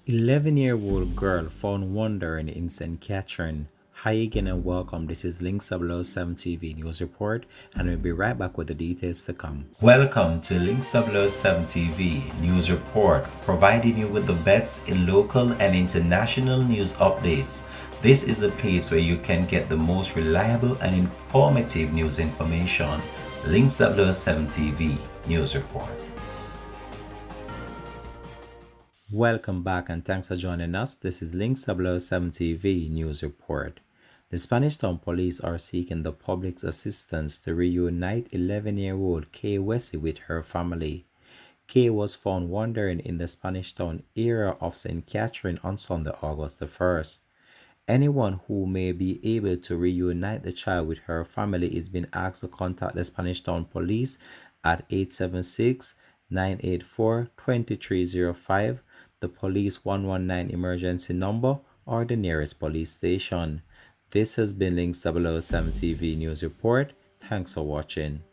11-year-old girl found wandering in St. Catherine. Hi again and welcome. This is Link 007 TV News Report, and we'll be right back with the details to come. Welcome to Link 007 TV News Report, providing you with the best in local and international news updates. This is a place where you can get the most reliable and informative news information. Link 007 TV News Report. Welcome back and thanks for joining us. This is Link 007 TV News Report. The Spanish Town Police are seeking the public's assistance to reunite 11-year-old Kay Wesley with her family. Kay was found wandering in the Spanish Town area of St. Catherine on Sunday, August the 1st. Anyone who may be able to reunite the child with her family is being asked to contact the Spanish Town Police at 876-984-2305, the Police 119 emergency number, or the nearest police station. This has been Link 007 TV News Report. Thanks for watching.